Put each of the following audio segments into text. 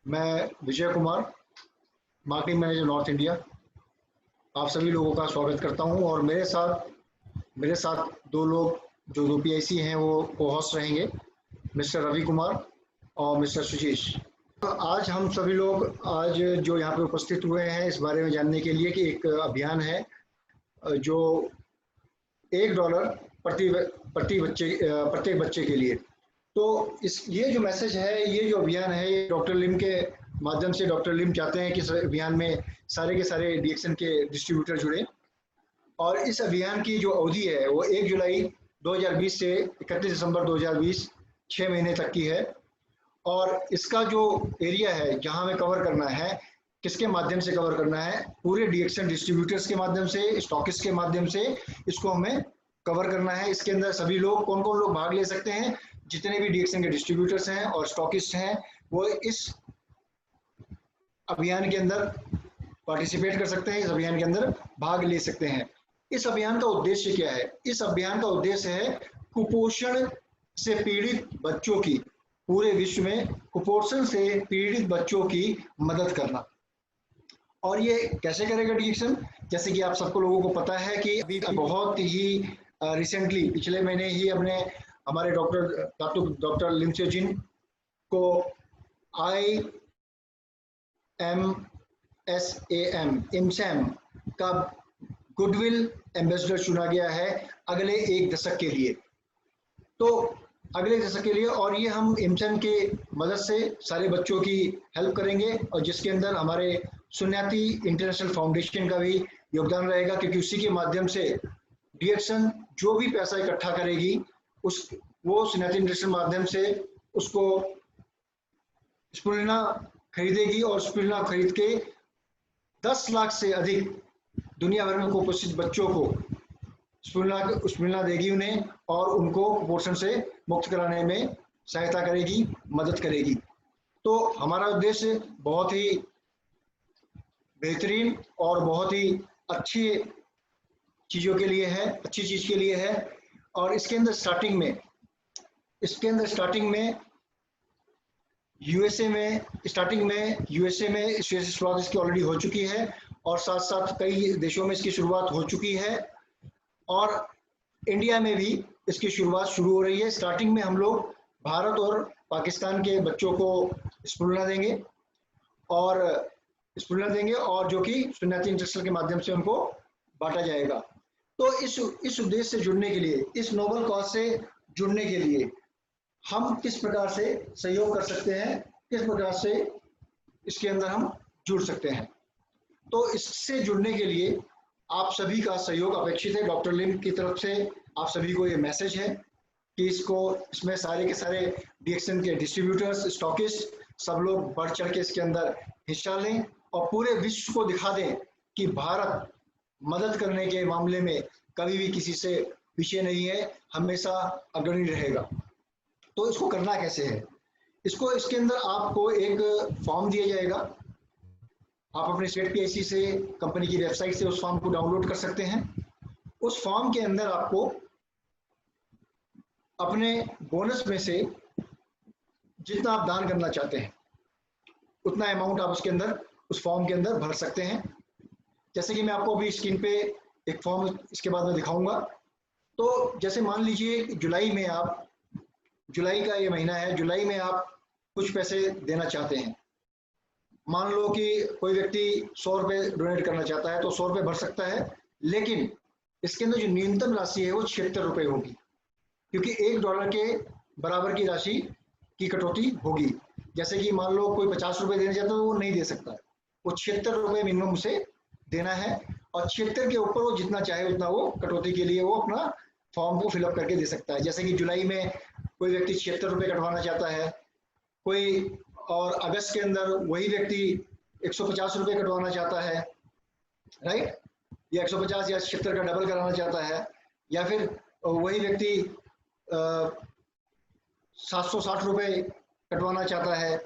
मैं Vijay Kumar, marketing manager north India, आप सभी लोगों का स्वागत करता हूं। और मेरे साथ दो लोग जो दो पीआईसी हैं वो को-होस्ट रहेंगे, मिस्टर रवि कुमार और मिस्टर सुजीश। आज हम सभी लोग जो यहाँ पे उपस्थित हुए हैं इस बारे में जानने के लिए कि एक अभियान है जो $1 प्रत्येक बच्चे के लिए। तो ये जो मैसेज है, ये जो अभियान है, ये डॉक्टर लिम के माध्यम से डॉक्टर लिम चाहते हैं कि इस अभियान में सारे के सारे डीएक्सन के डिस्ट्रीब्यूटर जुड़े। और इस अभियान की जो अवधि है वो 1 जुलाई 2020 से 31 दिसंबर 2020 6 महीने तक की है। और इसका जो एरिया है जहां हमें कवर करना है, किसके माध्यम से कवर करना है, पूरे डीएक्सन डिस्ट्रीब्यूटर्स के माध्यम से, स्टॉकिस्ट के माध्यम से इसको हमें कवर करना है। इसके अंदर सभी लोग, कौन कौन लोग भाग ले सकते हैं, जितने भी डीएक्सन के डिस्ट्रीब्यूटर्स हैं और स्टॉकिस्ट हैं वो इस अभियान के अंदर पार्टिसिपेट कर सकते हैं, इस अभियान के अंदर भाग ले सकते हैं। इस अभियान का उद्देश्य क्या है? इस अभियान का उद्देश्य है कुपोषण से पीड़ित बच्चों की, पूरे विश्व में कुपोषण से पीड़ित बच्चों की मदद करना। और ये कैसे करेगा डीएक्सन? जैसे कि आप सबको लोगों को पता है कि अभी बहुत ही रिसेंटली पिछले महीने ही हमारे डॉक्टर लिम चिजिन को IMSAM का गुडविल एम्बेसडर चुना गया है अगले 1 दशक के लिए। तो अगले दशक के लिए, और ये हम IMSAM के मदद से सारे बच्चों की हेल्प करेंगे, और जिसके अंदर हमारे सुन्याती इंटरनेशनल फाउंडेशन का भी योगदान रहेगा, क्योंकि उसी के माध्यम से डीएक्सन जो भी पैसा इकट्ठा करेगी वो सुन्याती इंटरनेशनल माध्यम से उसको स्पुलिना खरीदेगी, और स्पुलिना खरीद के 10 लाख से अधिक दुनिया भर में कुपोषित बच्चों को स्पुलिना देगी उन्हें, और उनको कुपोषण से मुक्त कराने में सहायता करेगी, मदद करेगी। तो हमारा उद्देश्य बहुत ही बेहतरीन और बहुत ही अच्छी चीज़ों के लिए है, अच्छी चीज़ के लिए है। और इसके अंदर स्टार्टिंग में यूएसए में शुरुआत इसकी ऑलरेडी हो चुकी है, और साथ साथ कई देशों में इसकी शुरुआत हो चुकी है, और इंडिया में भी इसकी शुरुआत शुरू हो रही है। स्टार्टिंग में हम लोग भारत और पाकिस्तान के बच्चों को स्पुलिना देंगे, और जो कि सुन्याती इंटरनेशनल के माध्यम से उनको बांटा जाएगा। तो इस उद्देश्य से जुड़ने के लिए, इस नोबल कॉज से जुड़ने के लिए हम किस प्रकार से सहयोग कर सकते हैं, किस प्रकार से इसके अंदर हम जुड़ सकते हैं। तो इससे जुड़ने के लिए आप सभी का सहयोग अपेक्षित है। डॉक्टर लिम की तरफ से आप सभी को ये मैसेज है कि इसमें सारे के सारे डीएक्सन के डिस्ट्रीब्यूटर्स, स्टॉकिस्ट, सब लोग बढ़ चढ़ के इसके अंदर हिस्सा लें, और पूरे विश्व को दिखा दें कि भारत मदद करने के मामले में कभी भी किसी से पीछे नहीं है, हमेशा अग्रणी रहेगा। तो इसको करना कैसे है? इसके अंदर आपको एक फॉर्म दिया जाएगा। आप अपने स्टेट पीआईसी से, कंपनी की वेबसाइट से उस फॉर्म को डाउनलोड कर सकते हैं। उस फॉर्म के अंदर आपको अपने बोनस में से जितना आप दान करना चाहते हैं उतना अमाउंट आप उस फॉर्म के अंदर भर सकते हैं। जैसे कि मैं आपको अभी स्क्रीन पे एक फॉर्म इसके बाद में दिखाऊंगा। तो जैसे मान लीजिए जुलाई का ये महीना है, जुलाई में आप कुछ पैसे देना चाहते हैं। मान लो कि कोई व्यक्ति 100 रुपये डोनेट करना चाहता है तो 100 रुपये भर सकता है, लेकिन इसके अंदर जो न्यूनतम राशि है वो 76 रुपये होगी, क्योंकि $1 के बराबर की राशि की कटौती होगी। जैसे कि मान लो कोई 50 रुपये देना चाहता है तो वो नहीं दे सकता है, वो 76 रुपये मिनिमम उसे देना है, और 76 के ऊपर वो जितना चाहे उतना वो कटौती के लिए वो अपना फॉर्म को फिलअप करके दे सकता है। जैसे कि जुलाई में कोई व्यक्ति 76 रुपये कटवाना चाहता है कोई, और अगस्त के अंदर वही व्यक्ति 150 रुपये कटवाना चाहता है, राइट, या 150 या 76 का डबल कराना चाहता है, या फिर वही व्यक्ति 760 रुपये कटवाना चाहता है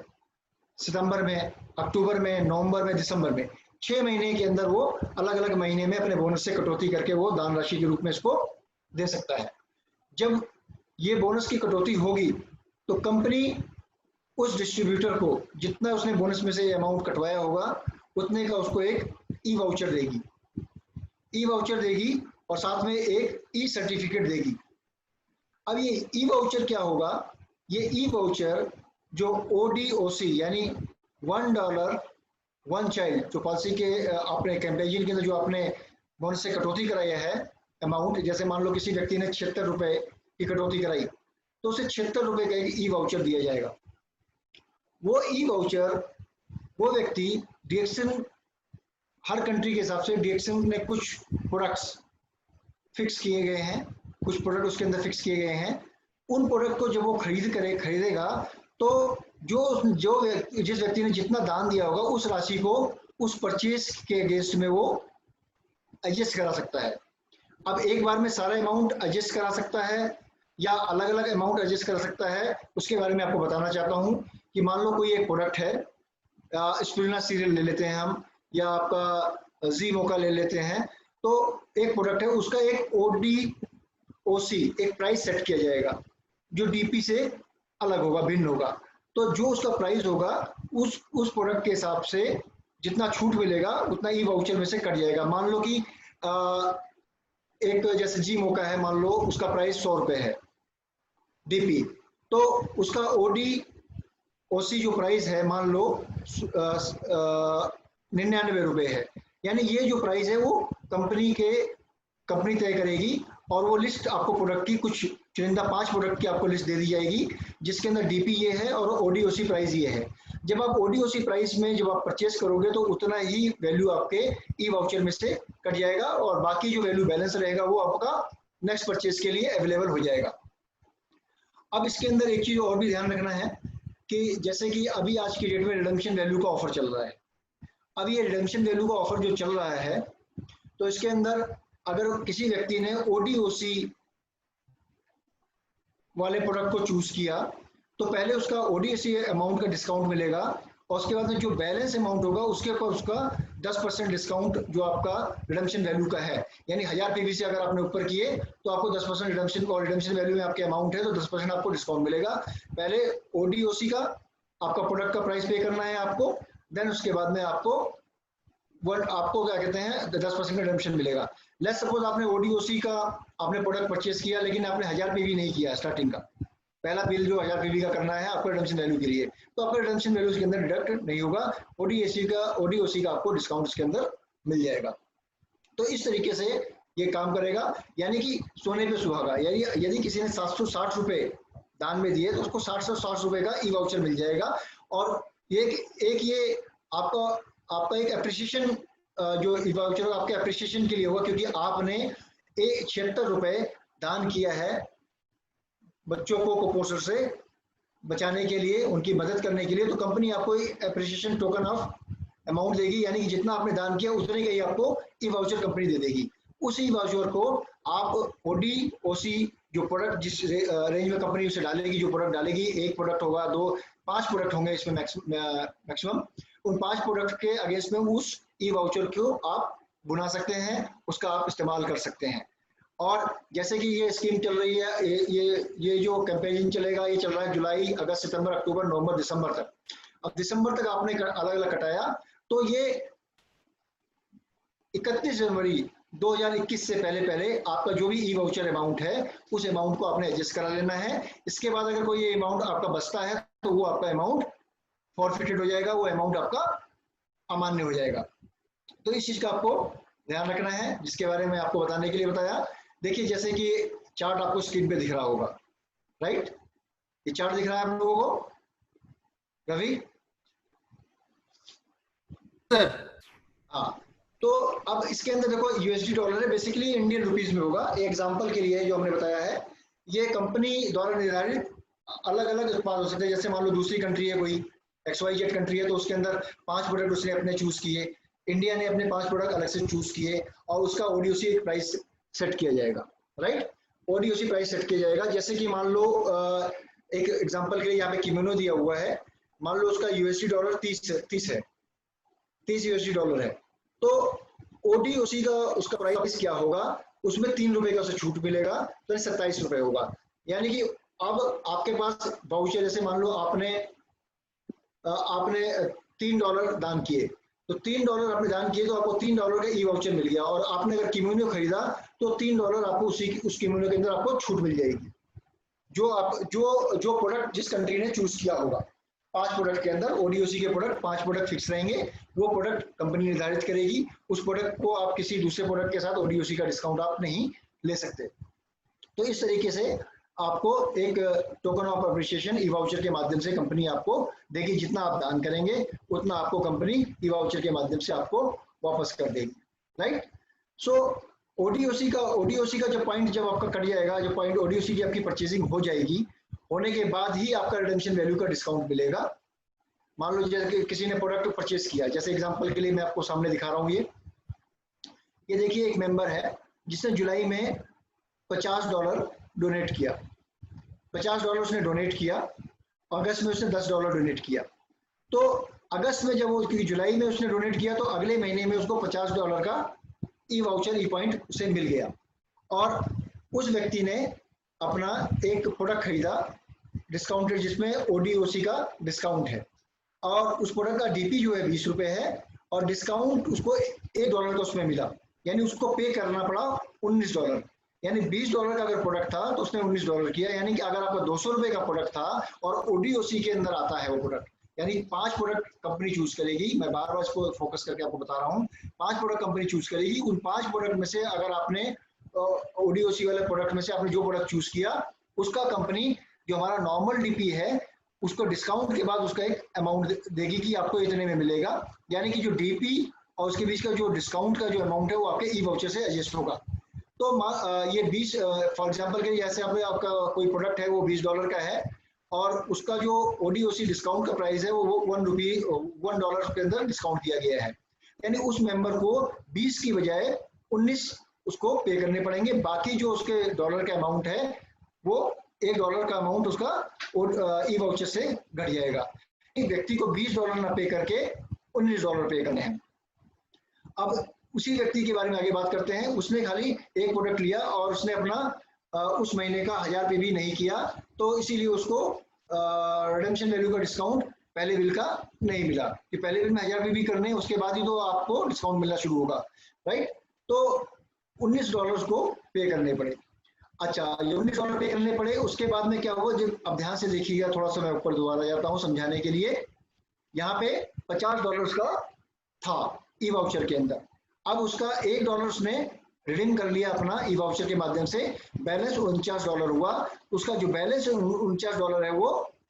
सितंबर में, अक्टूबर में, नवंबर में, दिसंबर में। 6 महीने के अंदर वो अलग अलग महीने में अपने बोनस से कटौती करके वो दान राशि के रूप में इसको दे सकता है। जब ये बोनस की कटौती होगी तो कंपनी उस डिस्ट्रीब्यूटर को जितना उसने बोनस में से अमाउंट कटवाया होगा उतने का उसको एक ई वाउचर देगी, ई वाउचर देगी और साथ में एक ई सर्टिफिकेट देगी। अब ये ई वाउचर क्या होगा, ये ई वाउचर जो ODOC यानी $1 1 चाइल्ड जो पॉलिसी के अपने कैंपेन के अंदर जो आपने बोनस से कटौती कराया है अमाउंट, जैसे मान लो किसी व्यक्ति ने 76 रुपए की कटौती कराई तो उसे 76 रुपए का एक ई वाउचर दिया जाएगा। वो ई वाउचर वो व्यक्ति डीएक्सन, हर कंट्री के हिसाब से डीएक्सन ने कुछ प्रोडक्ट्स फिक्स किए गए हैं, कुछ प्रोडक्ट उसके अंदर फिक्स किए गए हैं, उन प्रोडक्ट को जब वो खरीदेगा तो जो जिस व्यक्ति ने जितना दान दिया होगा उस राशि को उस परचेज के अगेंस्ट में वो एडजस्ट करा सकता है। अब एक बार में सारा अमाउंट एडजस्ट करा सकता है या अलग अलग अमाउंट एडजस्ट कर सकता है, उसके बारे में आपको बताना चाहता हूँ कि मान लो कोई एक प्रोडक्ट है, स्पिरुलिना सीरियल ले लेते हैं हम, या आपका जी मोका ले लेते हैं, तो एक प्रोडक्ट है उसका एक ODOC एक प्राइस सेट किया जाएगा जो डीपी से अलग होगा, भिन्न होगा। तो जो उसका प्राइस होगा उस प्रोडक्ट के हिसाब से जितना छूट मिलेगा उतना ई वाउचर में से कट जाएगा। मान लो कि एक जैसे जी मोका है, मान लो उसका प्राइस 100 रुपए है डीपी, तो उसका ODOC जो प्राइस है मान लो 99 रुपए है। यानी ये जो प्राइस है वो कंपनी तय करेगी और वो लिस्ट आपको प्रोडक्ट की कुछ चुनिंदा 5 प्रोडक्ट की आपको लिस्ट दे दी जाएगी जिसके अंदर डीपी ये है और ODOC प्राइस ये है। जब आप ODOC प्राइस में जब आप परचेस करोगे तो उतना ही वैल्यू आपके ई वाउचर में से कट जाएगा और बाकी जो वैल्यू बैलेंस रहेगा वो आपका नेक्स्ट परचेस के लिए अवेलेबल हो जाएगा। अब इसके अंदर एक चीज और भी ध्यान रखना है कि जैसे कि अभी आज की डेट में रिडम्पशन वैल्यू का ऑफर चल रहा है। अब ये रिडम्पशन वैल्यू का ऑफर जो चल रहा है तो इसके अंदर अगर किसी व्यक्ति ने ODOC वाले प्रोडक्ट को चूज किया तो पहले उसका ODOC अमाउंट का डिस्काउंट मिलेगा और उसके बाद में जो बैलेंस अमाउंट होगा उसके ऊपर उसका 10% डिस्काउंट जो आपका रिडम्पशन वैल्यू का है, यानी 1000 PV से अगर आपने ऊपर किए तो आपको 10% रिडम्पशन, और रिडम्पशन वैल्यू में आपके अमाउंट है तो 10% आपको डिस्काउंट मिलेगा। पहले ODOC का आपका प्रोडक्ट का प्राइस पे करना है आपको, देन उसके बाद में आपको क्या कहते हैं 10% का रिडम्पशन मिलेगा। लेट्स सपोज आपने ODOC का आपने प्रोडक्ट परचेस किया लेकिन आपने 1000 PV नहीं किया, स्टार्टिंग का पहला बिल जो 1000 PV का करना है आपको रिडम्पशन वैल्यू के लिए, तो आपका रिडम्पशन वैल्यू इसके अंदर डिडक्ट नहीं होगा, ODOC का आपको डिस्काउंट इसके अंदर मिल जाएगा। तो इस तरीके से ये काम करेगा, यानी कि सोने पे सुहागा। यदि किसी ने 760 रुपए दान में दिए तो उसको 760 रुपए का ई वाउचर मिल जाएगा। और एक ये आपका एक अप्रिसिएशन जो ई वाउचर आपके अप्रिसिएशन के लिए होगा क्योंकि आपने 76 रुपए दान किया है बच्चों को कुपोषण से बचाने के लिए, उनकी मदद करने के लिए, तो कंपनी आपको अप्रिसिएशन टोकन ऑफ अमाउंट देगी, यानी कि जितना आपने दान किया उतने का ही आपको ई वाउचर कंपनी दे देगी। उस ई वाउचर को आप ODOC जो प्रोडक्ट जिस रेंज में कंपनी उसे डालेगी, जो प्रोडक्ट डालेगी, एक प्रोडक्ट होगा, 5 प्रोडक्ट होंगे इसमें मैक्सिमम, उन 5 प्रोडक्ट के अगेंस्ट में उस ई वाउचर को आप बुना सकते हैं, उसका आप इस्तेमाल कर सकते हैं। और जैसे कि ये स्कीम चल रही है, ये जो कैंपेन चलेगा, ये चल रहा है जुलाई, अगस्त, सितंबर, अक्टूबर, नवंबर, दिसंबर तक। अब दिसंबर तक आपने अलग अलग कटाया तो ये 31 जनवरी 2021 से पहले आपका जो भी ई वाउचर अमाउंट है उस अमाउंट को आपने एडजस्ट करा लेना है। इसके बाद अगर कोई ये अमाउंट आपका बचता है तो वो आपका अमाउंट फॉरफिटेड हो जाएगा, वो अमाउंट आपका अमान्य हो जाएगा। तो इस चीज का आपको ध्यान रखना है जिसके बारे में आपको बताने के लिए बताया। देखिए जैसे कि चार्ट आपको स्क्रीन पे दिख रहा होगा, राइट, ये चार्ट दिख रहा है आप लोगों को, रवि? सर हाँ, तो अब इसके अंदर देखो USD डॉलर है, बेसिकली इंडियन रुपीज में होगा। एग्जांपल के लिए जो हमने बताया है, ये कंपनी द्वारा निर्धारित अलग अलग उत्पाद हो सकते हैं। जैसे मान लो दूसरी कंट्री है, कोई XYZ कंट्री है, तो उसके अंदर 5 प्रोडक्ट उसने अपने चूज किए, इंडिया ने अपने 5 प्रोडक्ट अलग से चूज किए और उसका ODOC एक प्राइस सेट किया जाएगा, राइट, ODOC प्राइस सेट किया जाएगा। जैसे कि मान लो एक एग्जांपल के लिए यहाँ पे किमोनो दिया हुआ है, मान लो उसका USD डॉलर 30 है, 30 USD डॉलर है, तो ODOC का उसका प्राइस क्या होगा, उसमें 3 रुपए का उसे छूट मिलेगा तो 27 रुपए होगा। यानी कि अब आपके पास वाउचर, जैसे मान लो आपने आपने $3 दान किए, तो $3 आपने दान किए तो आपको $3 का ई वाउचर मिल गया। और आपने अगर किमोनो खरीदा तो $3 आपको उस किमोनो के अंदर आपको छूट मिल जाएगी। जो प्रोडक्ट जिस कंट्री ने चूज किया होगा, 5 प्रोडक्ट के अंदर ओडीओसी के प्रोडक्ट 5 प्रोडक्ट फिक्स रहेंगे, वो प्रोडक्ट कंपनी निर्धारित करेगी। उस प्रोडक्ट को आप किसी दूसरे प्रोडक्ट के साथ ओडीओसी का डिस्काउंट आप नहीं ले सकते। तो इस तरीके से आपको एक token of appreciation E voucher के माध्यम से कंपनी आपको देगी। जितना आप दान करेंगे उतना आपको कंपनी ई वाउचर के माध्यम से आपको वापस कर देगी, राइट। सो ओडीओसी का जब पॉइंट जब आपका कट जाएगा, जब पॉइंट ओडीओसी की आपकी परचेजिंग हो जाएगी, होने के बाद ही आपका रिडेम्पशन वैल्यू का डिस्काउंट मिलेगा। मान लो जैसे किसी ने प्रोडक्ट परचेज किया, जैसे एग्जांपल के लिए मैं आपको सामने दिखा रहा हूँ, ये देखिए एक मेंबर है जिसने जुलाई में $50 डोनेट किया, $50 उसने डोनेट किया, अगस्त में उसने $10 डोनेट किया। तो अगस्त में जब वो, क्योंकि जुलाई में उसने डोनेट किया, तो अगले महीने में उसको $50 का ई वाउचर ई पॉइंट उसे मिल गया। और उस व्यक्ति ने अपना एक प्रोडक्ट खरीदा डिस्काउंटेड, जिसमें ओडीओसी का डिस्काउंट है, और उस प्रोडक्ट का डीपी जो है 20 रुपए है, और डिस्काउंट उसको $1 का उसमें मिला, यानी उसको पे करना पड़ा $19। यानी $20 का अगर प्रोडक्ट था तो उसने $19 किया। यानी कि अगर आपका 200 रुपए का प्रोडक्ट था और ओडीओसी के अंदर आता है वो प्रोडक्ट, यानी 5 प्रोडक्ट कंपनी चूज करेगी, मैं बार बार इसको फोकस करके आपको बता रहा हूँ, 5 प्रोडक्ट कंपनी चूज करेगी। उन 5 प्रोडक्ट में से अगर आपने ओडीओसी वाले प्रोडक्ट में से आपने जो प्रोडक्ट चूज किया, उसका कंपनी जो हमारा नॉर्मल डीपी है उसको डिस्काउंट के बाद उसका एक अमाउंट देगी कि आपको इतने में मिलेगा। यानी कि जो डीपी और उसके बीच का जो डिस्काउंट का जो अमाउंट है वो आपके ई वाउचर से एडजस्ट होगा। तो ये 20 फॉर एग्जांपल के जैसे आपका कोई प्रोडक्ट है वो $20 का है, और उसका जो ओडीओसी डिस्काउंट का प्राइस है वो $1 के अंदर डिस्काउंट किया गया है। यानी उस मेंबर को 20 की बजाय 19 उसको पे करने पड़ेंगे। बाकी जो उसके डॉलर का अमाउंट है वो $1 का अमाउंट उसका ई वाउचर से घट जाएगा। एक व्यक्ति को $20 ना पे करके $19 पे करने हैं। अब उसी व्यक्ति के बारे में आगे बात करते हैं। उसने खाली एक प्रोडक्ट लिया और उसने अपना उस महीने का 1000 पे भी नहीं किया, तो इसीलिए उसको रिडेम्पशन वैल्यू का डिस्काउंट पहले बिल का नहीं मिला, कि पहले बिल में 1000 पे भी करने हैं, उसके बाद ही तो आपको डिस्काउंट मिलना शुरू होगा, राइट। तो $19 को पे करने पड़े। अच्छा, ये $19 पे करने पड़े, उसके बाद में क्या हुआ, जब अब ध्यान से देखिएगा, थोड़ा सा मैं ऊपर दोबारा जाता हूँ समझाने के लिए। यहाँ पे $50 का था ई वाउचर के अंदर, अब उसका $1 उसने रिडीम कर लिया अपना ई वाउचर के माध्यम से, बैलेंस $49 हुआ। उसका जो बैलेंस $49 है वो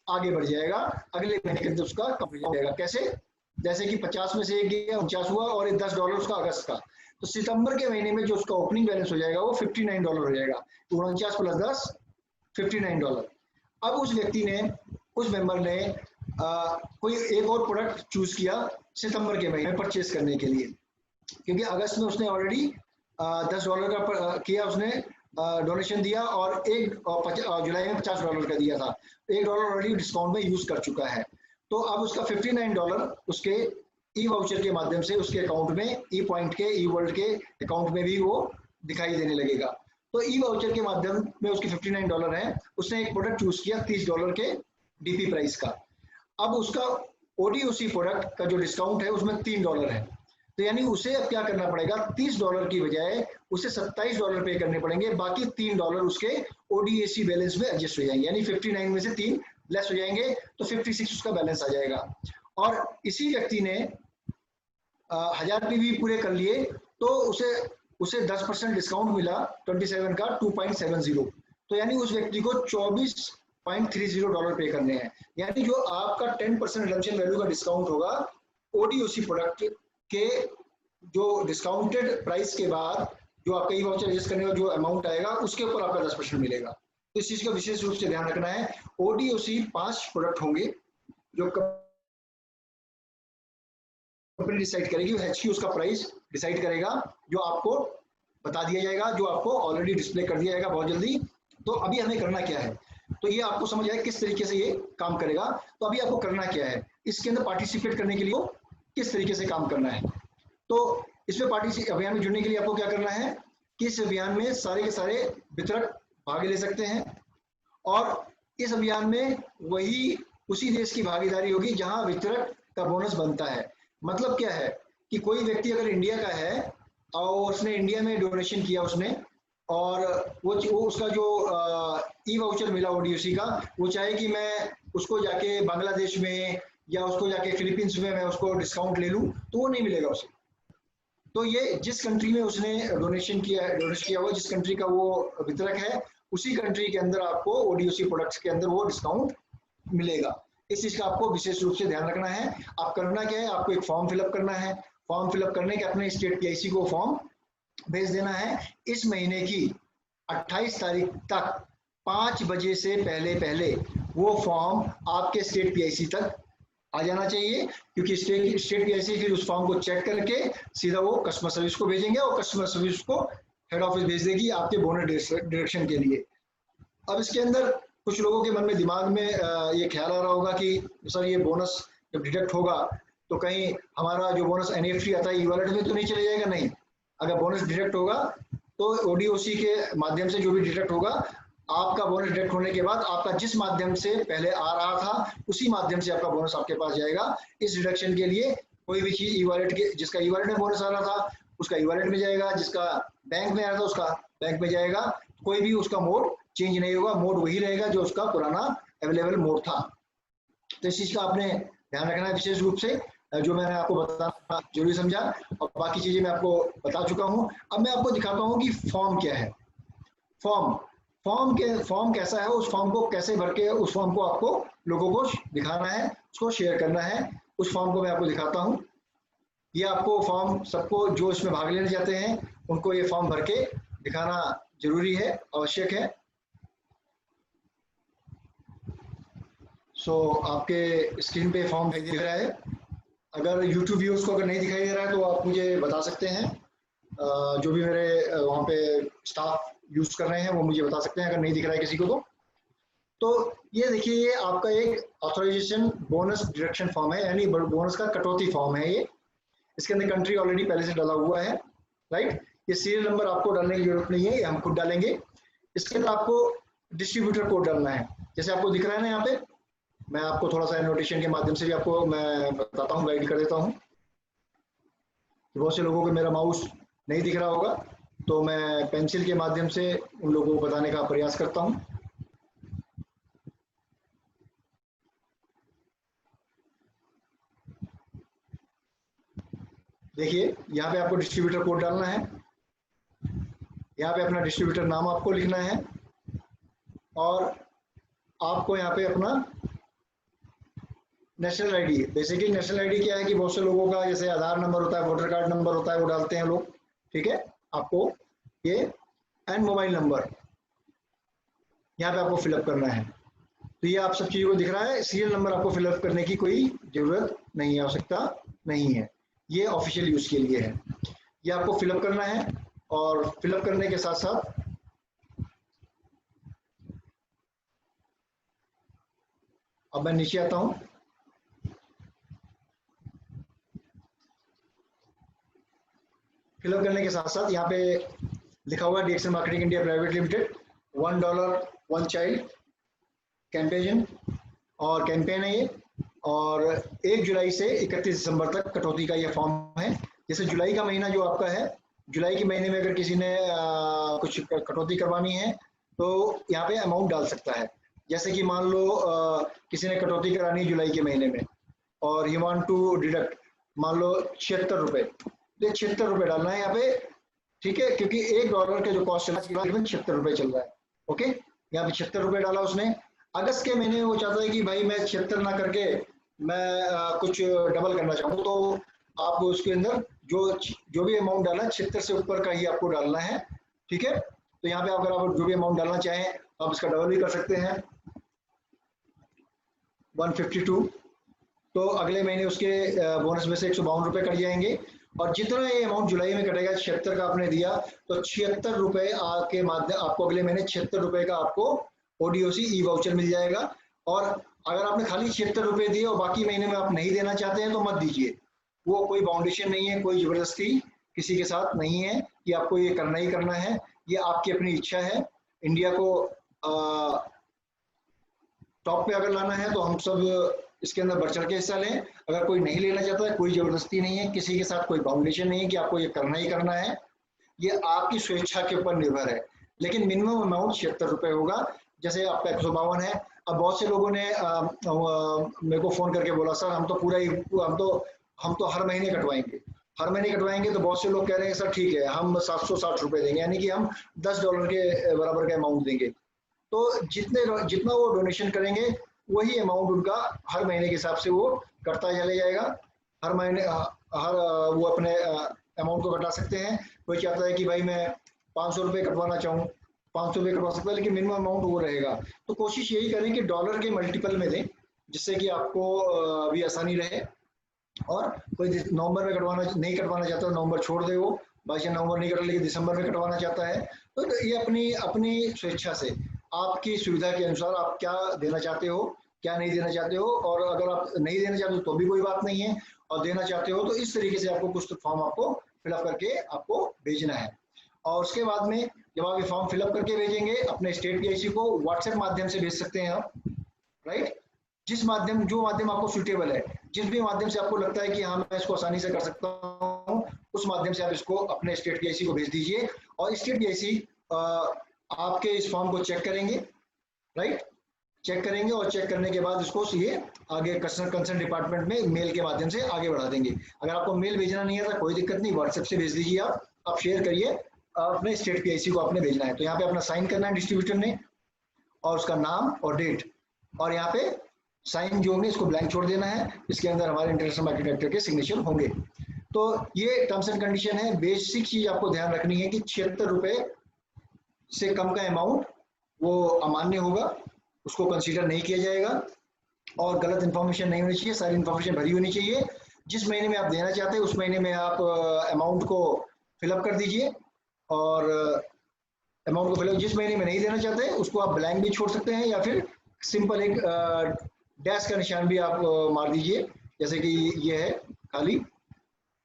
आगे बढ़ जाएगा, अगले महीने के अंदर उसका कंप्लीट हो जाएगा। कैसे? जैसे कि 50 में से एक गया, 49 हुआ, और $10 उसका अगस्त का, तो सितंबर के महीने में जो उसका ओपनिंग बैलेंस हो जाएगा वो $59 हो जाएगा। 49 + 10 $59। अब उस व्यक्ति ने, उस मेंबर ने कोई एक और प्रोडक्ट चूज किया सितंबर के महीने में परचेस करने के लिए, क्योंकि अगस्त में उसने ऑलरेडी $10 का किया, उसने डोनेशन दिया, और जुलाई में $50 का दिया था, $1 ऑलरेडी डिस्काउंट में यूज कर चुका है। तो अब उसका $59 उसके ई वाउचर के माध्यम से उसके अकाउंट में, ई पॉइंट के, ई वर्ल्ड के अकाउंट में भी वो दिखाई देने लगेगा। तो ई वाउचर के माध्यम में उसके $59 है, उसने एक प्रोडक्ट चूज किया $30 के डीपी प्राइस का। अब उसका ओडीओसी प्रोडक्ट का जो डिस्काउंट है उसमें $3 है, तो यानी उसे अब क्या करना पड़ेगा, $30 की बजाय उसे $27 पे करने पड़ेंगे। बाकी $3 उसके ओडीएसी बैलेंस में एडजस्ट हो जाएंगे, यानी 59 में से 3 लेस हो जाएंगे, तो 56 उसका बैलेंस आ जाएगा। और इसी व्यक्ति ने 1000 पे भी पूरे कर लिए, तो उसे 10% डिस्काउंट मिला 27 का 2.70, तो यानी उस व्यक्ति को $24.30 पे करने हैं। यानी जो आपका 10% रिडम्पशन वैल्यू का डिस्काउंट होगा ओडीओसी प्रोडक्ट के जो डिस्काउंटेड प्राइस के बाद जो आपका ई वाउचर एडजस्ट करने का जो अमाउंट आएगा उसके ऊपर आपका 10% मिलेगा। तो इस चीज का विशेष रूप से ध्यान रखना है। ओडीओसी 5 प्रोडक्ट होंगे जो कंपनी डिसाइड करेगी, एचक्यू उसका प्राइस डिसाइड करेगा, जो आपको बता दिया जाएगा, जो आपको ऑलरेडी डिस्प्ले कर दिया जाएगा बहुत जल्दी। तो अभी हमें करना क्या है, तो ये आपको समझ आए किस तरीके से ये काम करेगा। तो अभी आपको करना क्या है, इसके अंदर पार्टिसिपेट करने के लिए किस तरीके से काम करना है। तो इसमें अभियान में जुड़ने के लिए आपको क्या करना है कि इस अभियान में सारे के सारे वितरक भाग ले सकते हैं, और इस अभियान में वही उसी देश की भागीदारी होगी जहां वितरक का बोनस बनता है। मतलब क्या है कि कोई व्यक्ति अगर इंडिया का है और उसने इंडिया में डोनेशन किया उसने, और वो उसका जो ई वाउचर मिला ओडीओसी का, वो चाहे कि मैं उसको जाके बांग्लादेश में या उसको जाके फिलीपींस में मैं उसको डिस्काउंट ले लूं, तो वो नहीं मिलेगा उसे। तो ये जिस कंट्री में उसने डोनेट किया हुआ, जिस कंट्री का वो वितरक है, उसी कंट्री के अंदर आपको ओडीओसी प्रोडक्ट्स के अंदर वो डिस्काउंट मिलेगा। इस चीज का आपको विशेष रूप से ध्यान रखना है। आप करना क्या है, आपको एक फॉर्म फिलअप करना है। फॉर्म फिलअप करने के अपने स्टेट पीआईसी को फॉर्म भेज देना है। इस महीने की 28 तारीख तक 5 बजे से पहले पहले वो फॉर्म आपके स्टेट पीआईसी तक आ जाना चाहिए, क्योंकि स्टेट पीआईसी फिर उस फॉर्म को चेक करके सीधा वो कस्टमर सर्विस को भेजेंगे और कस्टमर सर्विस को हेड ऑफिस भेज देगी आपके बोनस डिडक्शन के लिए। अब इसके अंदर कुछ लोगों के मन में दिमाग में ये ख्याल आ रहा होगा कि सर ये बोनस जब डिडक्ट होगा तो कहीं हमारा जो बोनस एनईएफटी आता है ई वॉलेट में तो नहीं चले जाएगा। नहीं, अगर बोनस डिडक्ट होगा तो ओडीओसी के माध्यम से जो भी डिडक्ट होगा, आपका बोनस डिडक्ट होने के बाद आपका जिस माध्यम से पहले आ रहा था उसी माध्यम से आपका बोनस आपके पास जाएगा। इस डिडक्शन के लिए कोई भी चीज ई वॉलेट के, जिसका ई वॉलेट में बोनस आ रहा था उसका ई वॉलेट में जाएगा, जिसका बैंक में आ रहा था उसका बैंक में जाएगा। कोई भी उसका मोड चेंज नहीं होगा, मोड वही रहेगा जो उसका पुराना अवेलेबल मोड था। तो इस चीज का आपने ध्यान रखना है विशेष रूप से, जो मैंने आपको बताना जरूरी समझा, और बाकी चीजें मैं आपको बता चुका हूं। अब मैं आपको दिखाता हूं कि फॉर्म क्या है। फॉर्म कैसा है, उस फॉर्म को कैसे भर के उस फॉर्म को आपको लोगों को दिखाना है, उसको शेयर करना है। उस फॉर्म को मैं आपको दिखाता हूं। ये आपको फॉर्म सबको जो इसमें भाग लेने जाते हैं उनको ये फॉर्म भर के दिखाना जरूरी है, आवश्यक है। आपके स्क्रीन पे फॉर्म दिख रहा है। अगर यूट्यूब व्यूअर्स को अगर नहीं दिखाई दे रहा है तो आप मुझे बता सकते हैं। जो भी मेरे वहाँ पे स्टाफ यूज कर रहे हैं वो मुझे बता सकते हैं अगर नहीं दिख रहा है किसी को तो ये देखिए, ये आपका एक ऑथराइजेशन बोनस डिडक्शन फॉर्म है, यानी बोनस का कटौती फॉर्म है ये। इसके अंदर कंट्री ऑलरेडी पहले से डाला हुआ है, राइट। ये सीरियल नंबर आपको डालने की जरूरत नहीं है, ये हम खुद डालेंगे। इसके अंदर आपको डिस्ट्रीब्यूटर कोड डालना है, जैसे आपको दिख रहा है ना यहाँ पे। मैं आपको थोड़ा सा नोटेशन के माध्यम से भी आपको मैं बताता हूँ, गाइड कर देता हूँ। बहुत से लोगों को मेरा माउस नहीं दिख रहा होगा, तो मैं पेंसिल के माध्यम से उन लोगों को बताने का प्रयास करता हूँ। देखिए, यहाँ पे आपको डिस्ट्रीब्यूटर कोड डालना है। यहाँ पे अपना डिस्ट्रीब्यूटर नाम आपको लिखना है, और आपको यहाँ पे अपना national ID, basically national ID क्या है कि बहुत से लोगों का जैसे आधार नंबर होता है, वोटर कार्ड नंबर होता है, वो डालते हैं लोग, ठीक है। आपको ये एंड मोबाइल नंबर यहाँ पे आपको फिलअप करना है। तो ये आप सब चीजों को दिख रहा है। सीरियल नंबर आपको फिलअप करने की कोई जरूरत नहीं है, आवश्यकता नहीं है, ये ऑफिशियल यूज के लिए है। ये आपको फिलअप करना है, और फिलअप करने के साथ साथ अब मैं नीचे आता हूं। फिलअप करने के साथ साथ यहाँ पे लिखा हुआ है DXL marketing India private limited $1 1 child campaign, और कैंपेन है ये, और 1 जुलाई से 31 दिसंबर तक कटौती का ये फॉर्म है। जैसे जुलाई का महीना जो आपका है, जुलाई के महीने में अगर किसी ने कुछ कटौती करवानी है तो यहाँ पे अमाउंट डाल सकता है। जैसे कि मान लो किसी ने कटौती करानी है जुलाई के महीने में, और ही वांट टू डिडक्ट मान लो 76 रुपए, तो 76 रुपए डालना है यहाँ पे, ठीक है, क्योंकि $1 का जो कॉस्ट चल रहा है 76 रुपए चल रहा है। ओके, यहाँ पे 76 रुपए डाला उसने। अगस्त के महीने में वो चाहता है कि भाई मैं 76 ना करके मैं कुछ डबल करना चाहूँ, तो आप उसके अंदर जो भी अमाउंट डालना है 76 से ऊपर का ही आपको डालना है, ठीक है। तो यहाँ पे अगर आप जो भी अमाउंट डालना चाहें आप इसका डबल भी कर सकते हैं, 152। तो अगले महीने उसके बोनस में से 152 रुपए कट जाएंगे, और जितना ये अमाउंट जुलाई में कटेगा 76 का आपने दिया, तो 76 रुपए के माध्यम आपको अगले महीने 76 रुपए का आपको ओडीओसी ई वाउचर मिल जाएगा। और अगर आपने खाली 76 रुपए दिए और बाकी महीने में आप नहीं देना चाहते हैं तो मत दीजिए, वो कोई बाउंडेशन नहीं है, कोई जबरदस्ती किसी के साथ नहीं है कि आपको ये करना ही करना है, ये आपकी अपनी इच्छा है। इंडिया को टॉप पे अगर लाना है तो हम सब इसके अंदर बढ़ चढ़ के हिस्सा लें। अगर कोई नहीं लेना चाहता है, कोई जबरदस्ती नहीं है, किसी के साथ कोई बाउंडेशन नहीं है कि आपको ये करना ही करना है, ये आपकी स्वेच्छा के ऊपर निर्भर है। लेकिन मिनिमम अमाउंट 76 रुपये होगा। जैसे आपका 152 है। अब बहुत से लोगों ने मेरे को फोन करके बोला, सर हम तो पूरा ही हम तो हर महीने कटवाएंगे, हर महीने कटवाएंगे। तो बहुत से लोग कह रहे हैं सर ठीक है हम 760 रुपये देंगे, यानी कि हम $10 के बराबर का अमाउंट देंगे। तो जितना वो डोनेशन करेंगे वही अमाउंट उनका हर महीने के हिसाब से वो कटता चले जाएगा। हर महीने हर वो अपने अमाउंट को कटा सकते हैं। कोई चाहता है कि भाई मैं 500 रुपये कटवाना चाहूँ, 500 रुपये कटवा सकता है, लेकिन मिनिमम अमाउंट वो रहेगा। तो कोशिश यही करें कि डॉलर के मल्टीपल में दें, जिससे कि आपको भी आसानी रहे। और कोई नवंबर में नहीं कटवाना चाहता तो नवंबर छोड़ दे, वो बाईस नवंबर नहीं कटा, लेकिन दिसंबर में कटवाना चाहता है तो ये अपनी अपनी स्वेच्छा से, आपकी सुविधा के अनुसार आप क्या देना चाहते हो, क्या नहीं देना चाहते हो। और अगर आप नहीं देना चाहते हो तो भी कोई बात नहीं है, और देना चाहते हो तो इस तरीके से आपको कुछ फॉर्म आपको फिलअप करके आपको भेजना है। और उसके बाद में जब आप ये फॉर्म फिलअप करके भेजेंगे अपने स्टेट पीआईसी को, व्हाट्सएप माध्यम से भेज सकते हैं आप, राइट। जो माध्यम आपको सुटेबल है, जिस भी माध्यम से आपको लगता है कि हाँ मैं इसको आसानी से कर सकता हूँ, उस माध्यम से आप इसको अपने स्टेट पीआईसी को भेज दीजिए। और स्टेट पीआईसी आपके इस फॉर्म को चेक करेंगे, राइट, चेक करेंगे, और चेक करने के बाद इसको ये आगे कंसर्न डिपार्टमेंट में मेल के माध्यम से आगे बढ़ा देंगे। अगर आपको मेल भेजना नहीं आता कोई दिक्कत नहीं, व्हाट्सएप से भेज दीजिए, आप शेयर करिए, अपने स्टेट पीआईसी को आपने भेजना है। तो यहाँ पे अपना साइन करना है डिस्ट्रीब्यूटर ने, और उसका नाम और डेट, और यहाँ पे साइन जो होंगे इसको ब्लैंक छोड़ देना है। इसके अंदर हमारे इंटरनेशनल मार्केट डायरेक्टर के सिग्नेचर होंगे। तो ये टर्म्स एंड कंडीशन है। बेसिक चीज आपको ध्यान रखनी है कि 76 रुपये से कम का अमाउंट वो अमान्य होगा, उसको कंसीडर नहीं किया जाएगा। और गलत इन्फॉर्मेशन नहीं होनी चाहिए, सारी इन्फॉर्मेशन भरी होनी चाहिए। जिस महीने में आप देना चाहते हैं उस महीने में आप अमाउंट को फिलअप कर दीजिए, और अमाउंट को फिलअप, जिस महीने में नहीं देना चाहते उसको आप ब्लैंक भी छोड़ सकते हैं, या फिर सिंपल एक डैश का निशान भी आप मार दीजिए, जैसे कि ये है खाली,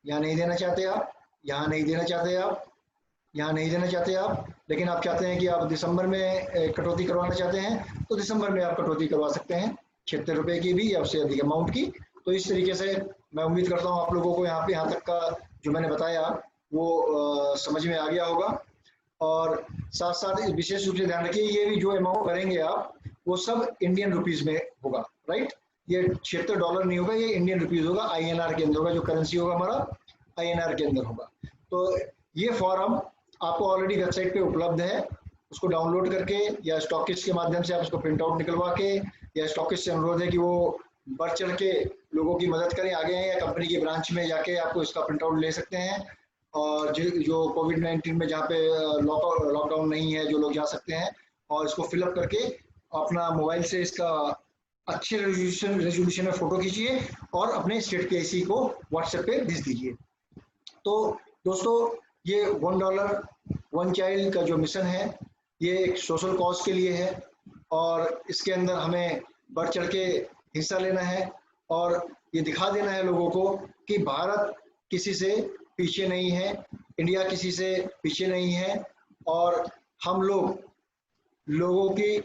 यहाँ नहीं देना चाहते आप, यहाँ नहीं देना चाहते आप, यहाँ नहीं देना चाहते आप, लेकिन आप चाहते हैं कि आप दिसंबर में कटौती करवाना चाहते हैं तो दिसंबर में आप कटौती करवा सकते हैं 76 रुपये की भी या उससे अधिक अमाउंट की। तो इस तरीके से मैं उम्मीद करता हूँ आप लोगों को यहाँ तक का जो मैंने बताया वो समझ में आ गया होगा। और साथ साथ विशेष रूप से ध्यान रखिए, ये भी जो अमाउंट करेंगे आप वो सब इंडियन रुपीज में होगा, राइट। ये $76 नहीं होगा, ये इंडियन रुपीज होगा, INR के अंदर होगा, जो करेंसी होगा हमारा INR के अंदर होगा। तो ये फॉर्म आपको ऑलरेडी वेबसाइट पे उपलब्ध है, उसको डाउनलोड करके या स्टॉकिस्ट के माध्यम से आप उसको प्रिंट आउट निकलवा के, या स्टॉकिस्ट से अनुरोध है कि वो बढ़ चढ़ के लोगों की मदद करें आगे हैं, या कंपनी की ब्रांच में जाके आपको इसका प्रिंट आउट ले सकते हैं। और जो कोविड-19 में जहाँ पे लॉकडाउन नहीं है, जो लोग जा सकते हैं, और इसको फिलअप करके अपना मोबाइल से इसका अच्छे रेजोल्यूशन में फोटो खींचिए और अपने स्टेट पीआईसी को व्हाट्सएप पे भेज दीजिए। तो दोस्तों ये $1 1 चाइल्ड का जो मिशन है ये एक सोशल कॉज के लिए है, और इसके अंदर हमें बढ़ चढ़ के हिस्सा लेना है और ये दिखा देना है लोगों को कि भारत किसी से पीछे नहीं है, इंडिया किसी से पीछे नहीं है, और हम लोगों की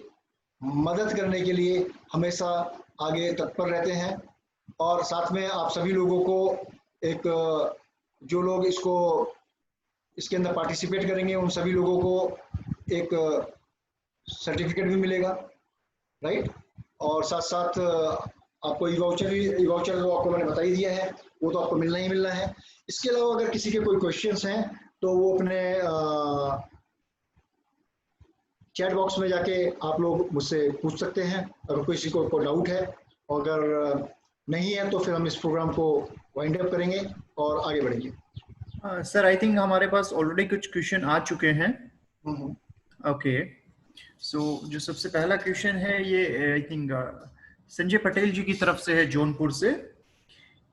मदद करने के लिए हमेशा आगे तत्पर रहते हैं। और साथ में आप सभी लोगों को एक, जो लोग इसके अंदर पार्टिसिपेट करेंगे उन सभी लोगों को एक सर्टिफिकेट भी मिलेगा, राइट। और साथ साथ आपको ई वाउचर जो आपको मैंने बता ही दिया है वो तो आपको मिलना ही मिलना है। इसके अलावा अगर किसी के कोई क्वेश्चंस हैं तो वो अपने चैट बॉक्स में जाके आप लोग मुझसे पूछ सकते हैं अगर किसी को डाउट है, और अगर नहीं है तो फिर हम इस प्रोग्राम को वाइंड अप करेंगे और आगे बढ़ेंगे। सर आई थिंक हमारे पास ऑलरेडी कुछ क्वेश्चन आ चुके हैं। ओके, सो जो सबसे पहला क्वेश्चन है ये आई थिंक संजय पटेल जी की तरफ से है, जौनपुर से।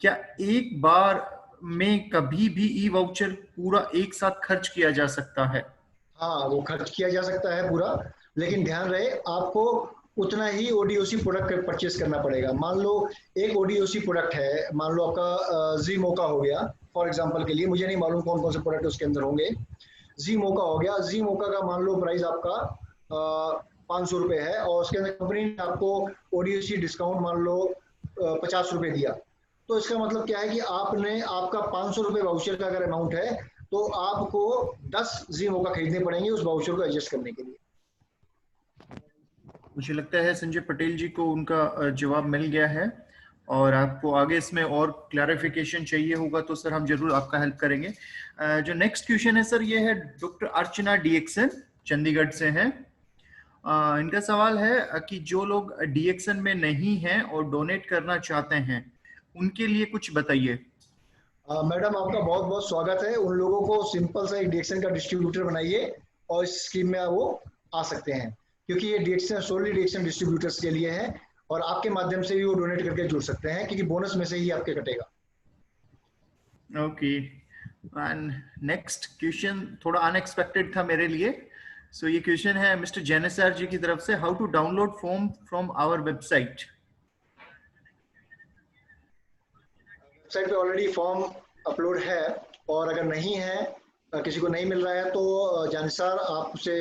क्या एक बार में कभी भी ई वाउचर पूरा एक साथ खर्च किया जा सकता है? हाँ, वो खर्च किया जा सकता है पूरा, लेकिन ध्यान रहे आपको उतना ही ओडीओसी प्रोडक्ट परचेस करना पड़ेगा। मान लो एक ओडीओसी प्रोडक्ट है, मान लो आपका जी मोका हो गया फॉर एग्जांपल के लिए, मुझे नहीं मालूम कौन कौन से प्रोडक्ट उसके अंदर होंगे। जी मोका हो गया, जी मोका का मान लो प्राइस आपका 500 रुपये है और उसके अंदर कंपनी ने आपको ओडीसी डिस्काउंट मान लो 50 रुपये दिया, तो इसका मतलब क्या है कि आपने आपका 500 रुपये वाउचर का अगर अमाउंट है तो आपको 10 ज़ीमो का खरीदने पड़ेंगे उस वाउचर को एडजस्ट करने के लिए। मुझे लगता है संजय पटेल जी को उनका जवाब मिल गया है, और आपको आगे इसमें और क्लैरिफिकेशन चाहिए होगा तो सर हम जरूर आपका हेल्प करेंगे। जो नेक्स्ट क्वेश्चन है सर, ये है डॉक्टर अर्चना डीएक्सन, चंडीगढ़ से है। इनका सवाल है कि जो लोग डीएक्सन में नहीं हैं और डोनेट करना चाहते हैं उनके लिए कुछ बताइए। मैडम आपका बहुत बहुत स्वागत है। उन लोगों को सिंपल सा एक डीएक्सन का डिस्ट्रीब्यूटर बनाइए और इस स्कीम में वो आ सकते हैं, क्योंकि ये डीएक्सन सोनली डीएक्सन डिस्ट्रीब्यूटर्स के लिए है और आपके माध्यम से भी वो डोनेट करके जुड़ सकते हैं, क्योंकि बोनस में से ही आपके कटेगा। ओके, एंड नेक्स्ट क्वेश्चन थोड़ा अनएक्सपेक्टेड था मेरे लिए। सो ये क्वेश्चन है मिस्टर जैनेसर जी की तरफ से, how to download form from our website. Website पे ऑलरेडी फॉर्म अपलोड है, और अगर नहीं है, किसी को नहीं मिल रहा है, तो जानसार आपसे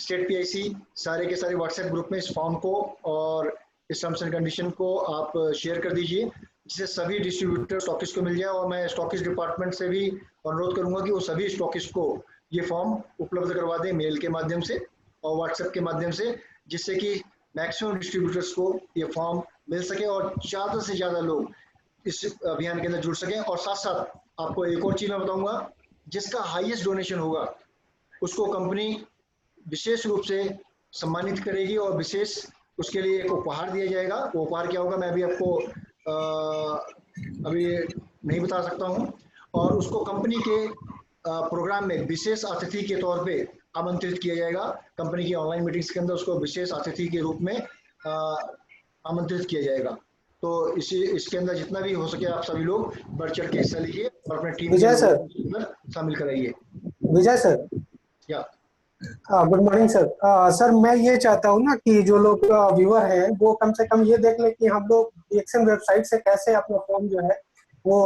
स्टेट पीआईसी सारे के सारे व्हाट्सएप ग्रुप में इस फॉर्म को और इस टर्म्स एंड कंडीशन को आप शेयर कर दीजिए, जिससे सभी डिस्ट्रीब्यूटर स्टॉकिस्ट को मिल जाए। और मैं स्टॉकिस्ट डिपार्टमेंट से भी अनुरोध करूंगा कि वो सभी स्टॉकिस्ट को ये फॉर्म उपलब्ध करवा दें मेल के माध्यम से और व्हाट्सएप के माध्यम से, जिससे कि मैक्सिमम डिस्ट्रीब्यूटर्स को ये फॉर्म मिल सके और ज़्यादा से ज़्यादा लोग इस अभियान के अंदर जुड़ सकें। और साथ साथ आपको एक और चीज़ मैं बताऊंगा, जिसका हाईएस्ट डोनेशन होगा उसको कंपनी विशेष रूप से सम्मानित करेगी और विशेष उसके लिए एक उपहार दिया जाएगा। वो उपहार क्या होगा मैं भी आपको अभी नहीं बता सकता हूँ, और उसको कंपनी के प्रोग्राम में विशेष अतिथि के तौर पे आमंत्रित किया जाएगा। कंपनी की ऑनलाइन मीटिंग्स के अंदर उसको विशेष अतिथि के रूप में आमंत्रित किया जाएगा। तो इसके अंदर जितना भी हो सके आप सभी लोग बढ़ चढ़ के हिस्सा लीजिए और अपने टीम विजय सर शामिल कराइए। विजय सर, या गुड मॉर्निंग सर। सर मैं ये चाहता हूँ ना कि जो लोग व्यूअर हैं वो कम से कम ये देख ले कि हम लोग डीएक्सन वेबसाइट से कैसे अपना फॉर्म जो है वो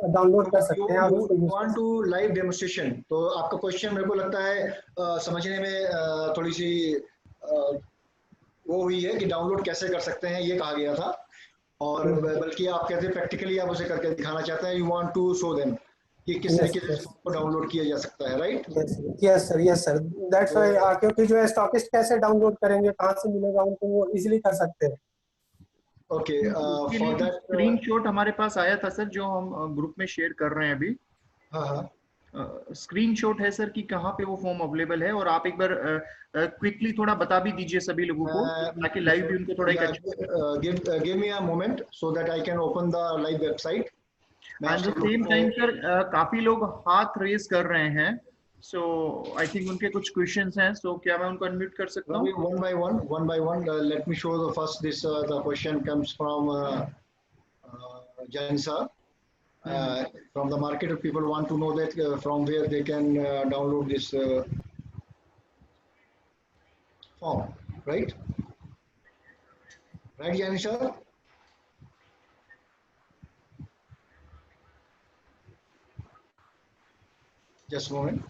डाउनलोड कर सकते हैं। वांट टू लाइव डेमोन्स्ट्रेशन, तो आपका क्वेश्चन मेरे को लगता है समझने में थोड़ी सी वो हुई है कि डाउनलोड कैसे कर सकते हैं ये कहा गया था, और बल्कि आप कहते हैं प्रैक्टिकली आप उसे करके दिखाना चाहते हैं। You want to show them कि किस तरीके से इसको डाउनलोड किया जा सकता है, right? Yes sir that's why, क्योंकि जो है स्टॉकिस्ट कैसे डाउनलोड करेंगे, कहाँ से मिलेगा उनको, वो इजीली कर सकते हैं। ओके, फॉर दैट स्क्रीनशॉट हमारे पास आया था सर, जो हम ग्रुप में शेयर कर रहे हैं अभी। हाँ स्क्रीनशॉट है सर कि कहाँ पे वो फॉर्म अवेलेबल है, और आप एक बार क्विकली थोड़ा बता भी दीजिए सभी लोगों को, ताकि लाइव भी उनको थोड़ा give me a moment so that I can open the live website. At the same time sir काफी लोग हाथ रेज कर रहे हैं, सो आई थिंक उनके कुछ क्वेश्चंस हैं, सो क्या मैं उनको अनम्यूट कर सकता हूँ? one by one, let me show the first this the question comes from Jansa. From the market, people want to know that from where they can download this form, right? Right, Janisha? Just a moment.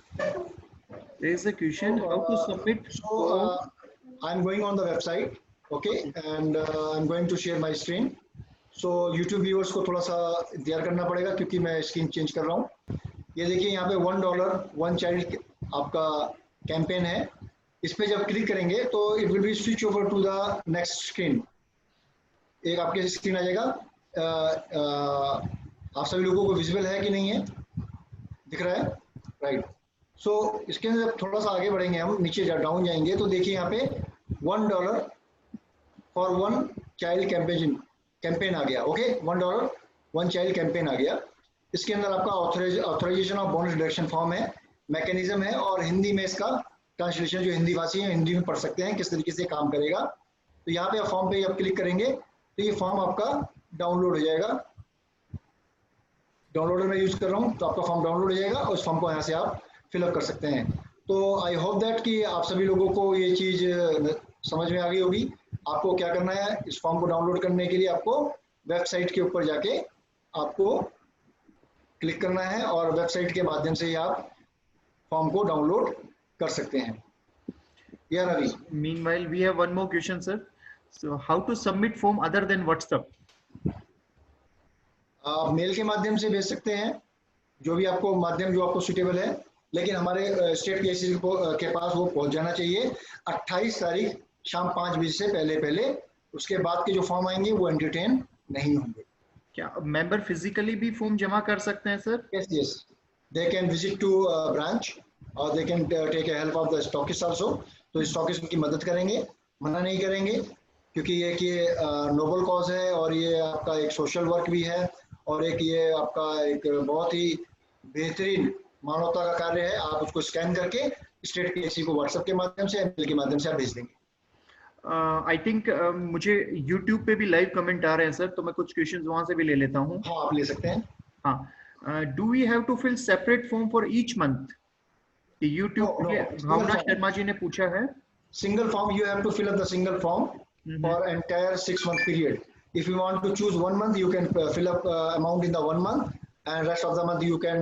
There is a question, how to submit. So I'm going on the website, okay, and I'm going to share my screen. So YouTube viewers को थोड़ा सा इंतजार करना पड़ेगा क्योंकि मैं screen change कर रहा हूँ। ये देखिए यहाँ पे $1 1 चाइल्ड आपका कैंपेन है। इस पे जब क्लिक करेंगे तो it will be switch over to the next screen. एक आपके स्क्रीन आ जाएगा। आप सभी लोगों को विजिबल है कि नहीं है, दिख रहा है? राइट। सो इसके अंदर थोड़ा सा आगे बढ़ेंगे, हम नीचे डाउन जाएंगे तो देखिए यहाँ पे $1 फॉर 1 चाइल्ड कैंपेन आ गया। ओके, $1 1 चाइल्ड कैंपेन आ गया। इसके अंदर आपका authorization of bonus deduction form है, मैकेनिज्म है, और हिंदी में इसका ट्रांसलेशन जो हिंदी भाषी है हिंदी में पढ़ सकते हैं किस तरीके से काम करेगा। तो यहाँ पे आप फॉर्म पे आप क्लिक करेंगे तो ये फॉर्म आपका डाउनलोड हो जाएगा। डाउनलोडर में यूज कर रहा हूँ तो आपका फॉर्म डाउनलोड हो जाएगा और उस फॉर्म को यहाँ से आप फिलअप कर सकते हैं। तो आई होप दैट कि आप सभी लोगों को ये चीज़ समझ में आ गई होगी। आपको क्या करना है, इस फॉर्म को डाउनलोड करने के लिए आपको वेबसाइट के ऊपर जाके आपको क्लिक करना है और वेबसाइट के माध्यम से ही आप फॉर्म को डाउनलोड कर सकते हैं। Yeah, Ravi. Meanwhile, we have one more question, sir. So, how to submit form other than WhatsApp? आप मेल के माध्यम से भेज सकते हैं, जो भी आपको माध्यम जो आपको सुटेबल है, लेकिन हमारे स्टेट पीआईसी के पास वो पहुंच जाना चाहिए 28 तारीख शाम 5 बजे से पहले। उसके बाद के जो फॉर्म आएंगे वो एंटरटेन नहीं होंगे। क्या मेंबर फिजिकली भी फॉर्म जमा कर सकते हैं sir? Yes, they can visit to branch और they can take a help of the stockist also। तो स्टॉकिस्ट उनकी मदद करेंगे, मना नहीं करेंगे, क्योंकि ये कि नोबल कॉज है और ये आपका एक सोशल वर्क भी है और एक ये आपका एक बहुत ही बेहतरीन मानवता का कार्य है। आप उसको स्कैन करके स्टेट पीआईसी को व्हाट्सएप के माध्यम से, मेल के माध्यम से आप भेज देंगे। आई थिंक मुझे YouTube पे भी लाइव कमेंट आ रहे हैं सर, तो मैं कुछ क्वेश्चंस वहां से भी ले लेता हूँ। हाँ, आप ले सकते हैं। हाँ, do we have to fill separate form for each month? YouTube पे भावना शर्मा जी ने पूछा है। Single form, you have to fill up the single form for entire 6-month period. If you want to choose 1 month, you can fill up amount in the 1 month, and rest of the month you can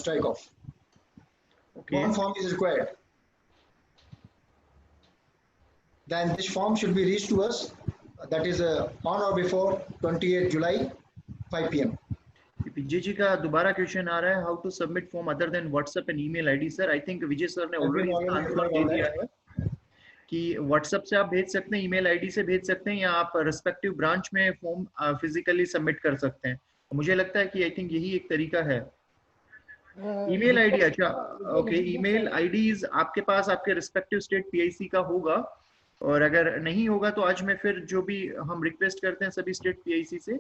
strike off. Okay. One form is required. Then this form should be reached to us, that is on or before 28 July 5 PM. Vijay ji का दोबारा question आ रहा है, how to submit form other than WhatsApp and email ID. Sir, I think Vijay sir ने already answer दे दिया है कि व्हाट्सएप से आप भेज सकते हैं, ईमेल आईडी से भेज सकते हैं, या आप रिस्पेक्टिव ब्रांच में फॉर्म फिजिकली सबमिट कर सकते हैं। मुझे लगता है कि आई थिंक यही एक तरीका है। ईमेल आईडी, अच्छा ओके, ईमेल आईडीज आपके पास आपके रिस्पेक्टिव स्टेट पीआईसी का होगा, और अगर नहीं होगा तो आज मैं फिर जो भी हम रिक्वेस्ट करते हैं सभी स्टेट पीआईसी से,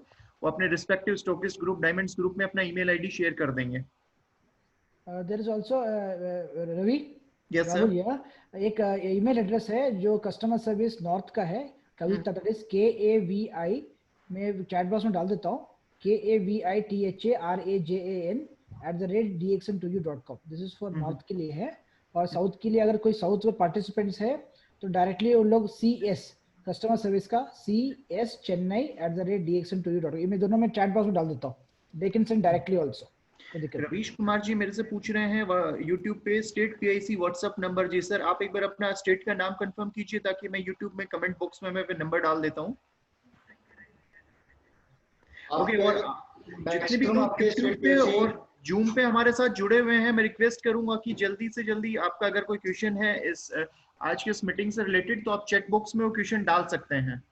वो अपने respective stockist group, diamonds group में अपना ईमेल आईडी शेयर कर देंगे। There is also Ravi, yes sir, एक ईमेल एड्रेस है जो कस्टमर सर्विस नॉर्थ का है, कविता, दैट इज KAVI, मैं चैट बॉक्स में डाल देता हूँ, KAVITHARAJAN@dxm2u.com। This is for north के लिए है, और साउथ के लिए अगर कोई साउथ में पार्टिसिपेंट्स है तो डायरेक्टली उन लोग CS कस्टमर सर्विस का CS chennai@dxm2u.com, ये मैं दोनों में चैट बॉक्स में डाल देता हूँ, they can send directly also. Ravish Kumar ji मेरे से पूछ रहे हैं YouTube पे स्टेट पीआईसी व्हाट्सएप नंबर। जी सर, आप एक बार अपना स्टेट का नाम कंफर्म कीजिए ताकि मैं YouTube में कमेंट बॉक्स में मैं नंबर डाल देता हूँ। ओके, और जितने भी लोग YouTube पे और जूम पे हमारे साथ जुड़े हुए हैं, मैं रिक्वेस्ट करूंगा कि जल्दी से जल्दी आपका अगर कोई क्वेश्चन है इस आज की इस मीटिंग से रिलेटेड, तो आप चैट बॉक्स में वो क्वेश्चन डाल सकते हैं।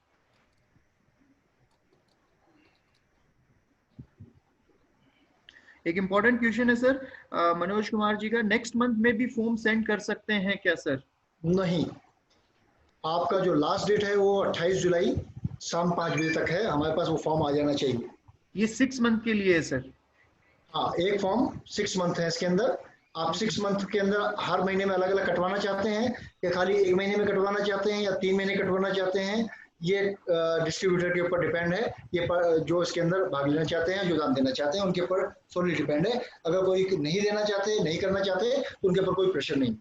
एक इम्पोर्टेंट क्वेश्चन है सर मनोज कुमार जी का, नेक्स्ट मंथ में भी फॉर्म सेंड कर सकते हैं क्या सर? नहीं, आपका जो लास्ट डेट है वो 28 जुलाई शाम 5 बजे तक है, हमारे पास वो फॉर्म आ जाना चाहिए। ये 6 मंथ के लिए है सर? हाँ, एक फॉर्म 6 मंथ है इसके अंदर। आप 6 मंथ के अंदर हर महीने में अलग अलग कटवाना चाहते हैं, या खाली 1 महीने में कटवाना चाहते हैं, या 3 महीने कटवाना चाहते हैं, ये डिस्ट्रीब्यूटर के ऊपर डिपेंड है। ये जो इसके अंदर भाग लेना चाहते हैं, जो दान देना चाहते हैं, उनके ऊपर सोली डिपेंड है। अगर कोई नहीं देना चाहते, नहीं करना चाहते, तो उनके ऊपर कोई प्रेशर नहीं।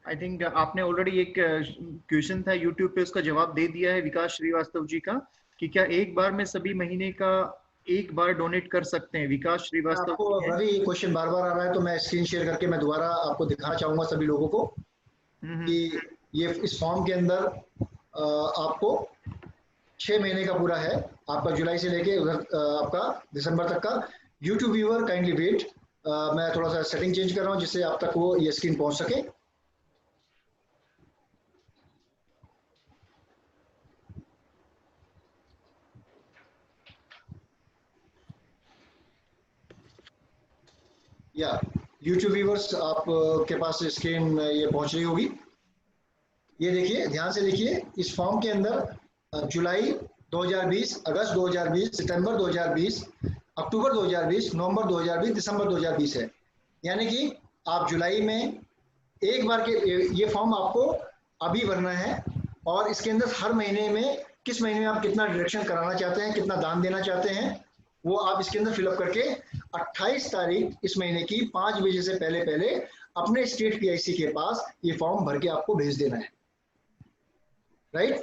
आई थिंक आपने ऑलरेडी एक क्वेश्चन था यूट्यूब पे, उसका जवाब दे दिया है विकास श्रीवास्तव जी का, कि क्या एक बार में सभी महीने का एक बार डोनेट कर सकते हैं? विकास श्रीवास्तव, आपको रवि ये क्वेश्चन बार बार आ रहा है, तो मैं स्क्रीन शेयर करके मैं दोबारा आपको दिखाना चाहूंगा सभी लोगों को कि ये इस फॉर्म के अंदर आपको 6 महीने का पूरा है, आपका जुलाई से लेके आपका दिसंबर तक का। यूट्यूब व्यूअर काइंडली वेट, मैं थोड़ा सा सेटिंग चेंज कर रहा हूँ जिससे आप तक वो ये स्क्रीन पहुंच सके। या यूट्यूब व्यूअर्स आप के पास स्क्रीन ये पहुंच रही होगी। ये देखिए, ध्यान से देखिए, इस फॉर्म के अंदर जुलाई 2020, अगस्त 2020, सितंबर 2020, अक्टूबर 2020, नवंबर 2020, दिसंबर 2020 है। यानी कि आप जुलाई में एक बार के ये फॉर्म आपको अभी भरना है, और इसके अंदर हर महीने में किस महीने में आप कितना डिडक्शन कराना चाहते हैं, कितना दान देना चाहते हैं, वो आप इसके अंदर फिलअप करके 28 तारीख इस महीने की 5 बजे से पहले अपने स्टेट पीआईसी के पास ये फॉर्म भर के आपको भेज देना है। राइट?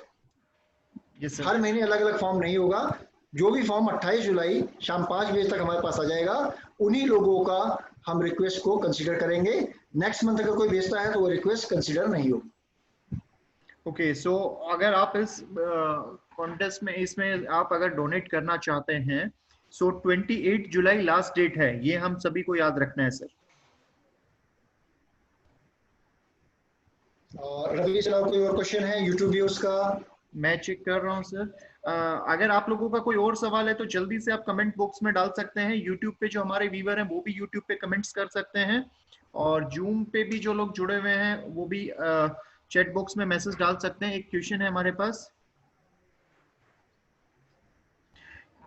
yes, हर महीने अलग अलग फॉर्म नहीं होगा। जो भी फॉर्म 28 जुलाई शाम 5 बजे तक हमारे पास आ जाएगा, उन्हीं लोगों का हम रिक्वेस्ट को कंसीडर करेंगे। नेक्स्ट मंथ अगर कोई भेजता है तो वो रिक्वेस्ट कंसीडर नहीं होगी। ओके, सो अगर आप इस कॉन्टेस्ट में इसमें आप अगर डोनेट करना चाहते हैं, सो 28 जुलाई लास्ट डेट है, ये हम सभी को याद रखना है सर। रवि सर, कोई और क्वेश्चन है यूट्यूब व्यूअर्स का? मैं चेक कर रहा हूँ सर। अगर आप लोगों का कोई और सवाल है तो जल्दी से आप कमेंट बॉक्स में डाल सकते हैं। यूट्यूब पे जो हमारे व्यूअर हैं वो भी यूट्यूब पे कमेंट्स कर सकते हैं, और जूम पे भी जो लोग जुड़े हुए हैं वो भी चैट बॉक्स में मैसेज डाल सकते हैं। एक क्वेश्चन है हमारे पास,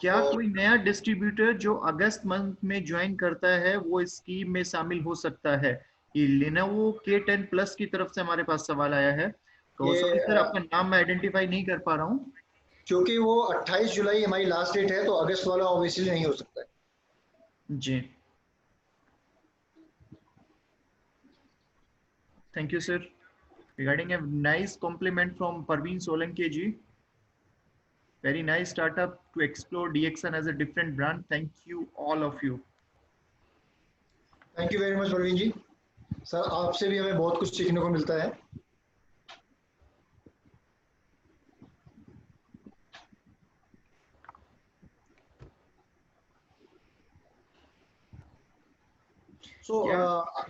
क्या कोई नया डिस्ट्रीब्यूटर जो अगस्त मंथ में ज्वाइन करता है वो इस स्कीम में शामिल हो सकता है? ये Lenovo K10 Plus की तरफ से हमारे पास सवाल आया है। तो ये सॉरी सर, आपका नाम मैं आइडेंटिफाई नहीं कर पा रहा हूँ। क्योंकि वो 28 जुलाई हमारी लास्ट डेट है, तो अगस्त वाला ऑब्वियसली नहीं हो सकता है। जी, thank you sir. Regarding a nice compliment from Parveen Solanki ji. Very nice startup to explore DXN as a different brand. Thank you all of you. Thank you very much Praveen ji. Sir, आपसे भी हमें बहुत कुछ सीखने को मिलता है।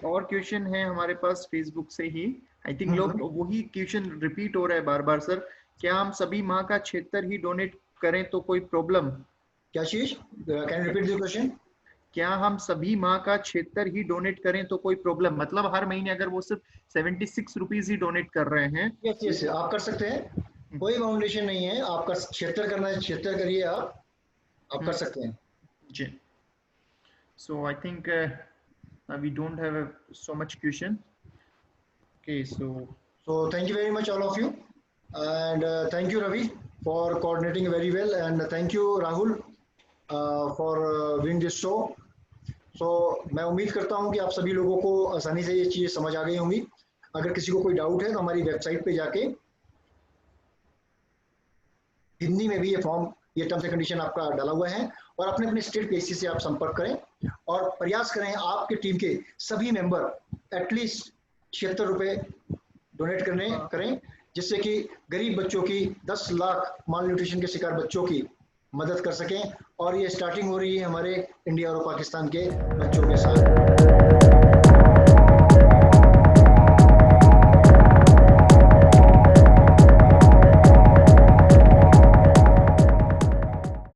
और क्वेश्चन है हमारे पास फेसबुक से ही। आई थिंक लोग वही क्वेश्चन रिपीट हो रहा है बार बार सर। क्या हम सभी माह का 76 ही डोनेट करें तो कोई प्रॉब्लम? क्या चीज? Can repeat the question? क्या हम सभी माह का 76 ही डोनेट करें तो कोई प्रॉब्लम? मतलब हर महीने अगर वो सिर्फ 76 रुपीज ही डोनेट कर रहे हैं। यस, आप कर सकते हैं, कोई बाउंडेशन नहीं है। आपका 76 करना है, 76 करिए, आप कर सकते हैं जी। So I think we don't have so much question. Okay, so thank you very much all of you, and thank you Ravi for coordinating very well, and thank you Rahul for doing this show. So मैं उम्मीद करता हूँ कि आप सभी लोगों को आसानी से ये चीज़ें समझ आ गई होंगी। अगर किसी को कोई डाउट है तो हमारी वेबसाइट पे जाके हिंदी में भी ये फॉर्म, ये टर्म्स एंड कंडीशन आपका डाला हुआ है, और अपने अपने स्टेट पीएससी से आप संपर्क करें और प्रयास करें आपके टीम के सभी मेंबर एटलीस्ट 76 रुपए डोनेट करें, जिससे कि गरीब बच्चों की 10 लाख माल न्यूट्रिशन के शिकार बच्चों की मदद कर सकें। और ये स्टार्टिंग हो रही है हमारे इंडिया और पाकिस्तान के बच्चों के साथ।